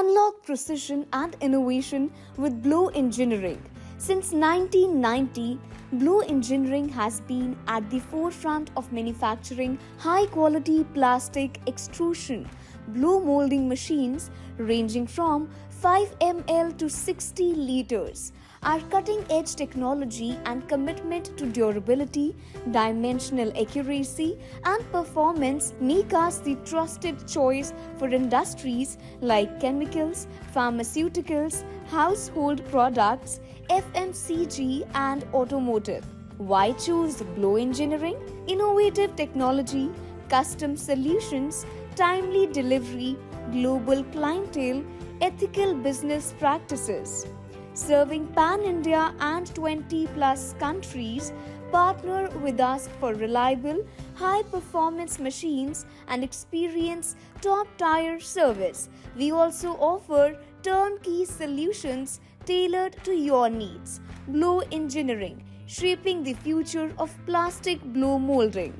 Unlock precision and innovation with blow engineering. Since 1990, blow engineering has been at the forefront of manufacturing high-quality plastic extrusion blow molding machines ranging from 5 ml to 60 liters. Our cutting-edge technology and commitment to durability, dimensional accuracy, and performance make us the trusted choice for industries like chemicals, pharmaceuticals, household products, FMCG, and automotive. Why choose blow engineering? Innovative technology, custom solutions, timely delivery, global clientele, ethical business practices. Serving pan-India and 20+ countries, partner with us for reliable, high-performance machines and experience top-tier service. We also offer turnkey solutions tailored to your needs. Blow engineering, shaping the future of plastic blow molding.